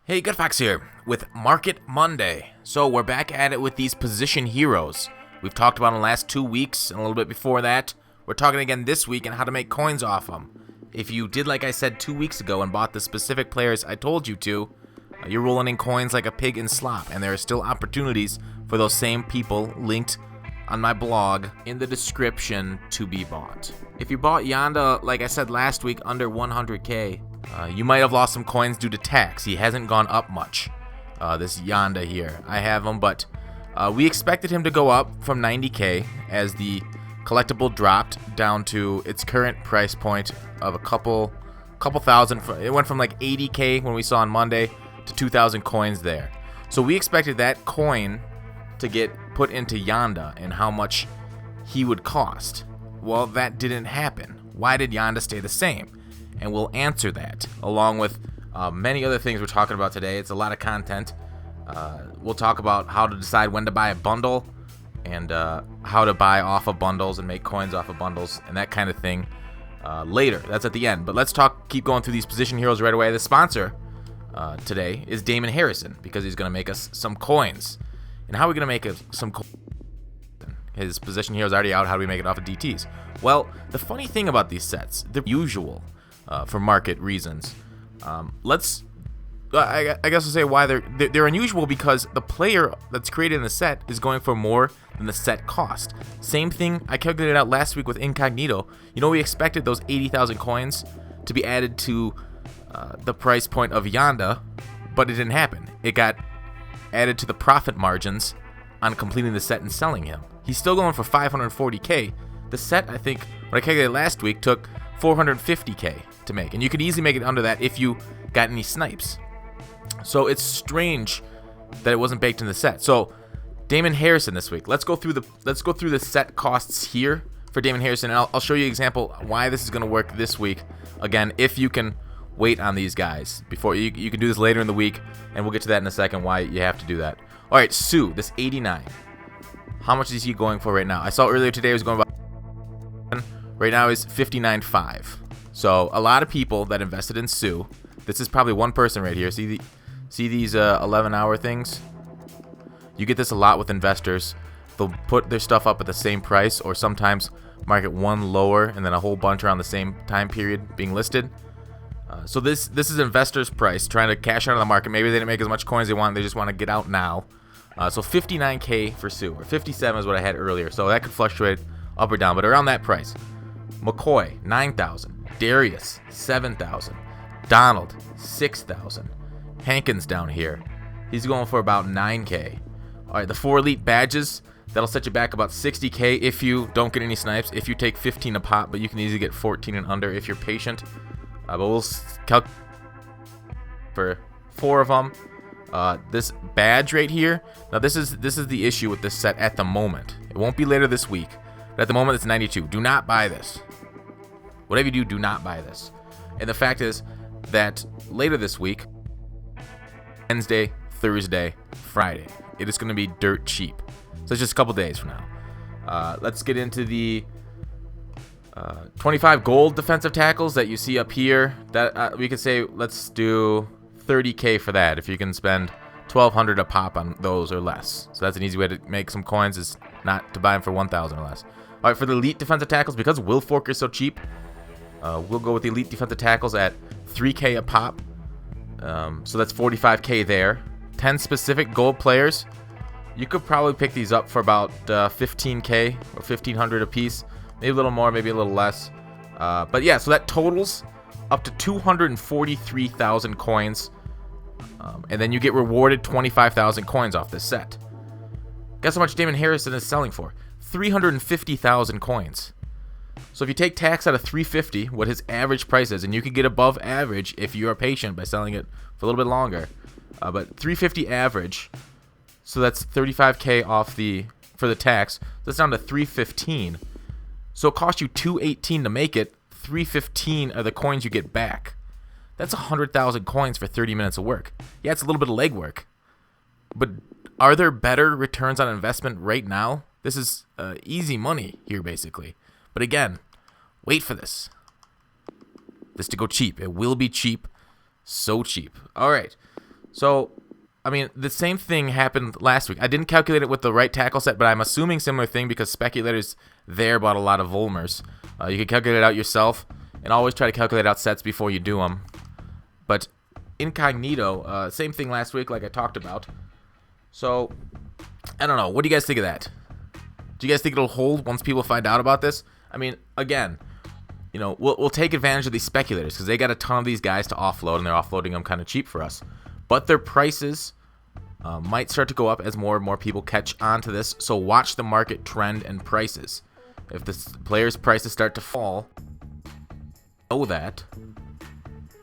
Hey, Gutfoxx here with Market Monday. So we're back at it with these position heroes. We've talked about in the last 2 weeks and a little bit before that. We're talking again this week on how to make coins off them. If you did like I said 2 weeks ago and bought the specific players I told you to, you're rolling in coins like a pig in slop, and there are still opportunities for those same people linked on my blog in the description to be bought. If you bought Yanda, like I said last week, under 100k, you might have lost some coins due to tax. He hasn't gone up much, this Yanda here. I have him, but we expected him to go up from 90k as the collectible dropped down to its current price point of a couple thousand. It went from like 80k when we saw on Monday to 2,000 coins there. So we expected that coin to get put into Yanda and how much he would cost. Well, that didn't happen. Why did Yanda stay the same? And we'll answer that, along with many other things we're talking about today. It's a lot of content. We'll talk about how to decide when to buy a bundle and how to buy off of bundles and make coins off of bundles and that kind of thing later. That's at the end. But let's keep going through these position heroes right away. The sponsor today is Damon Harrison, because he's going to make us some coins. And how are we going to make some coins? His position heroes already out. How do we make it off of DTs? Well, the funny thing about these sets, they're usual. For market reasons. I guess I'll say why they're unusual, because the player that's created in the set is going for more than the set cost. Same thing I calculated out last week with Incognito. You know, we expected those 80,000 coins to be added to the price point of Yanda, but it didn't happen. It got added to the profit margins on completing the set and selling him. He's still going for 540k. The set, I think, when I calculated last week, took 450k to make, and you could easily make it under that if you got any snipes. So it's strange that it wasn't baked in the set. So Damon Harrison this week. Let's go through the set costs here for Damon Harrison, and I'll show you an example why this is going to work this week. Again, if you can wait on these guys before you can do this later in the week, and we'll get to that in a second why you have to do that. All right, Sue, this 89. How much is he going for right now? I saw earlier today he was going about. Right now is 59.5. So a lot of people that invested in Sue. This is probably one person right here. See these 11-hour things? You get this a lot with investors. They'll put their stuff up at the same price, or sometimes market one lower and then a whole bunch around the same time period being listed. So this is investors' price, trying to cash out of the market. Maybe they didn't make as much coins as they want. They just want to get out now. So 59k for Sue, or 57 is what I had earlier. So that could fluctuate up or down, but around that price. McCoy, 9,000. Darius, 7,000. Donald, 6,000. Hankins down here, he's going for about 9k. All right, the 4 elite badges, that'll set you back about 60k if you don't get any snipes, if you take 15 a pop, but you can easily get 14 and under if you're patient. But we'll calculate for 4 of them. This badge right here, now this is the issue with this set at the moment. It won't be later this week, but at the moment it's 92. Do not buy this. Whatever you do not buy this. And the fact is that later this week, Wednesday, Thursday, Friday, it is going to be dirt cheap. So it's just a couple days from now. Let's get into the 25 gold defensive tackles that you see up here. That we could say let's do 30k for that if you can spend 1,200 a pop on those or less. So that's an easy way to make some coins, is not to buy them for 1,000 or less. All right, for the elite defensive tackles, because Will Forker is so cheap, we'll go with the elite defensive tackles at 3k a pop. So that's 45k there. 10 specific gold players. You could probably pick these up for about 15k or 1,500 a piece. Maybe a little more, maybe a little less. But yeah, so that totals up to 243,000 coins. And then you get rewarded 25,000 coins off this set. Guess how much Damon Harrison is selling for? 350,000 coins. So if you take tax out of 350, what his average price is, and you can get above average if you are patient by selling it for a little bit longer. But 350 average, so that's 35k off for the tax. That's down to 315. So it costs you 218 to make it. 315 are the coins you get back. That's 100,000 coins for 30 minutes of work. Yeah, it's a little bit of legwork, but are there better returns on investment right now? This is easy money here, basically. But again, wait for this to go cheap. It will be cheap, so cheap. All right, So, I mean, the same thing happened last week. I didn't calculate it with the right tackle set, but I'm assuming similar thing because speculators there bought a lot of Volmers. You can calculate it out yourself, and always try to calculate out sets before you do them. But incognito, same thing last week like I talked about. So, I don't know. What do you guys think of that? Do you guys think it'll hold once people find out about this? I mean, again, you know, we'll take advantage of these speculators because they got a ton of these guys to offload, and they're offloading them kind of cheap for us. But their prices might start to go up as more and more people catch on to this. So watch the market trend and prices. If the players' prices start to fall, know that,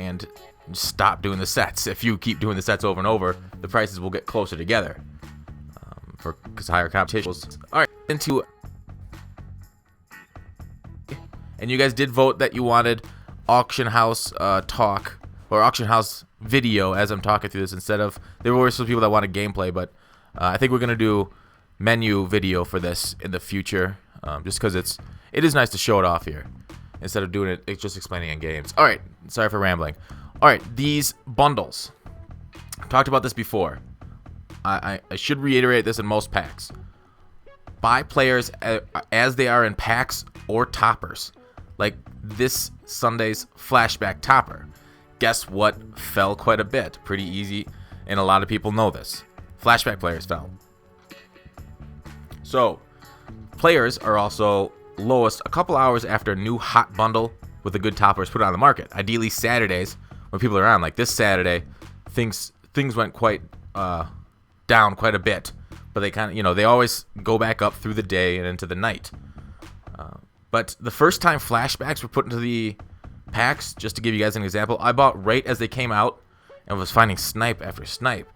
and stop doing the sets. If you keep doing the sets over and over, the prices will get closer together because higher competition. All right, into. And you guys did vote that you wanted auction house talk or auction house video as I'm talking through this instead of, there were some people that wanted gameplay, but I think we're gonna do menu video for this in the future, just because it is nice to show it off here instead of doing it just explaining in games. All right, sorry for rambling. All right, these bundles. I've talked about this before. I should reiterate this in most packs. Buy players as they are in packs or toppers. Like this Sunday's flashback topper. Guess what fell quite a bit? Pretty easy, and a lot of people know this. Flashback players fell. So, players are also lowest a couple hours after a new hot bundle with a good topper is put on the market. Ideally Saturdays when people are on. Like this Saturday, things went quite down quite a bit, but they kind of, you know, they always go back up through the day and into the night. But the first time flashbacks were put into the packs, just to give you guys an example, I bought right as they came out and was finding snipe after snipe,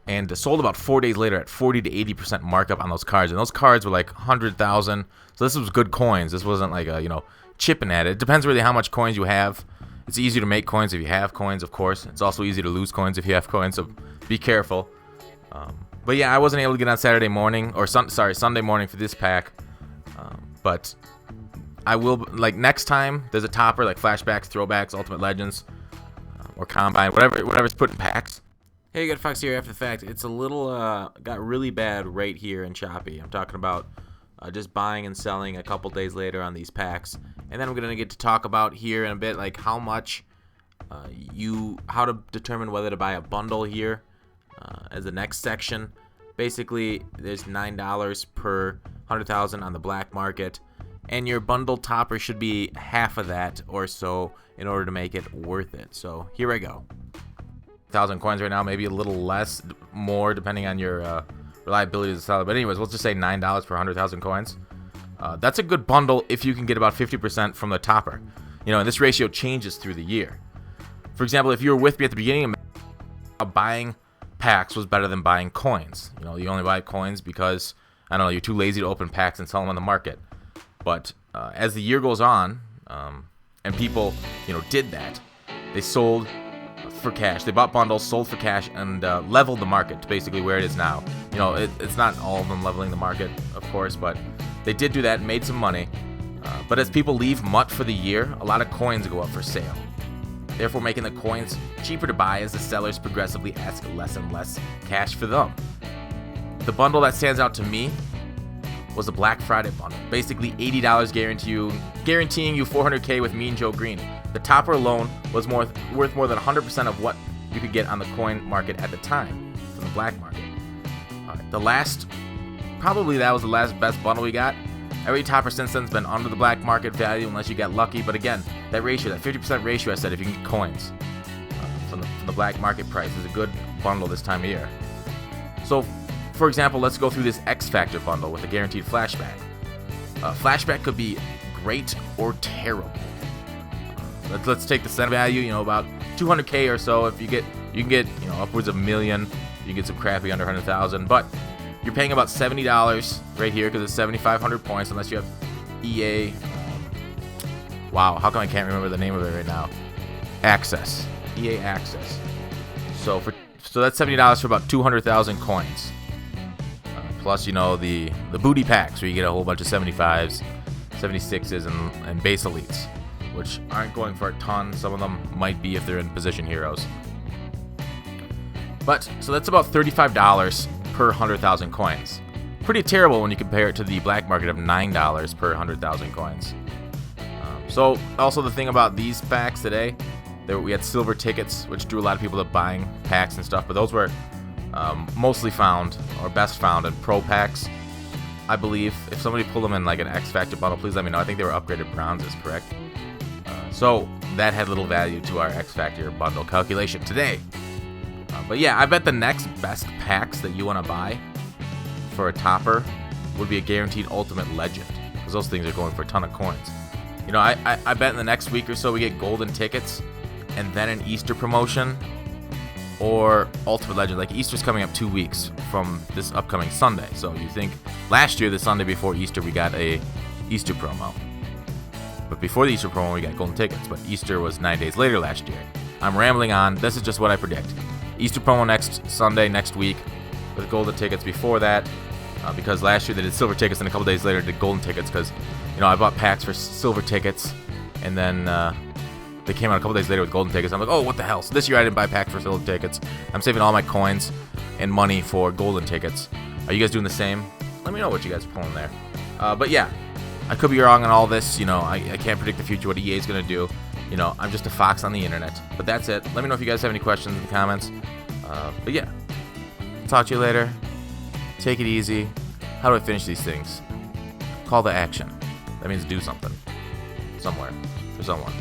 and sold about 4 days later at 40 to 80% markup on those cards. And those cards were like 100,000. So this was good coins. This wasn't like a, you know, chipping at it. It depends really how much coins you have. It's easy to make coins if you have coins, of course. It's also easy to lose coins if you have coins, so be careful. But yeah, I wasn't able to get on Saturday morning, or Sunday morning for this pack. But I will, like next time there's a topper, like flashbacks, throwbacks, ultimate legends, or combine, whatever's put in packs. Hey, Gutfoxx here after the fact. It's a little got really bad right here and choppy. I'm talking about just buying and selling a couple days later on these packs, and then I'm gonna get to talk about here in a bit, like how much how to determine whether to buy a bundle here as the next section. Basically, there's $9 per 100,000 on the black market, and your bundle topper should be half of that or so in order to make it worth it. So here I go. 1,000 coins right now, maybe a little less, more depending on your reliability as a seller. But anyways, let's just say $9 per 100,000 coins. That's a good bundle if you can get about 50% from the topper. You know, and this ratio changes through the year. For example, if you were with me at the beginning of buying packs was better than buying coins. You know, you only buy coins because, I don't know, you're too lazy to open packs and sell them on the market. But as the year goes on, and people, you know, did that, they sold for cash. They bought bundles, sold for cash, and leveled the market to basically where it is now. You know, it's not all of them leveling the market, of course, but they did do that and made some money. But as people leave MUT for the year, a lot of coins go up for sale, therefore making the coins cheaper to buy as the sellers progressively ask less and less cash for them. The bundle that stands out to me was the Black Friday bundle. Basically $80 guaranteeing you 400k with Mean Joe Green. The topper alone was worth more than 100% of what you could get on the coin market at the time from the black market. Probably that was the last best bundle we got. Every topper since then has been under the black market value unless you got lucky. But again, that ratio, that 50% ratio I said, if you can get coins from the black market price, is a good bundle this time of year. So, for example, let's go through this X Factor bundle with a guaranteed flashback. Flashback could be great or terrible. Let's take the set value, you know, about 200k or so. If you can get, you know, upwards of $1 million. You can get some crappy under 100,000, but you're paying about $70 right here because it's 7,500 points, unless you have EA. Wow, how come I can't remember the name of it right now? Access, EA Access. So that's $70 for about 200,000 coins. Plus, you know, the booty packs where you get a whole bunch of 75s, 76s, and base elites, which aren't going for a ton. Some of them might be if they're in position heroes. But, so that's about $35 per 100,000 coins. Pretty terrible when you compare it to the black market of $9 per 100,000 coins. So, also the thing about these packs today, we had silver tickets, which drew a lot of people to buying packs and stuff, but those were mostly found, or best found, in pro packs, I believe. If somebody pulled them in like an X Factor bundle, please let me know. I think they were upgraded bronzes, correct? So, that had little value to our X Factor bundle calculation today. But yeah, I bet the next best packs that you want to buy for a topper would be a guaranteed ultimate legend, because those things are going for a ton of coins. You know, I bet in the next week or so we get golden tickets and then an Easter promotion or ultimate legend. Like, Easter's coming up 2 weeks from this upcoming Sunday, so you think last year, the Sunday before Easter, we got a Easter promo. But before the Easter promo, we got golden tickets, but Easter was 9 days later last year. I'm rambling on. This is just what I predict. Easter promo next Sunday, next week, with golden tickets before that, because last year they did silver tickets, and a couple days later did golden tickets, because, you know, I bought packs for silver tickets, and then they came out a couple days later with golden tickets. I'm like, oh, what the hell? So this year I didn't buy packs for silver tickets. I'm saving all my coins and money for golden tickets. Are you guys doing the same? Let me know what you guys are pulling there. But yeah, I could be wrong on all this. You know, I can't predict the future, what EA is going to do. You know, I'm just a fox on the internet. But that's it. Let me know if you guys have any questions in the comments. But yeah, talk to you later. Take it easy. How do I finish these things? Call to action. That means do something. Somewhere. For someone.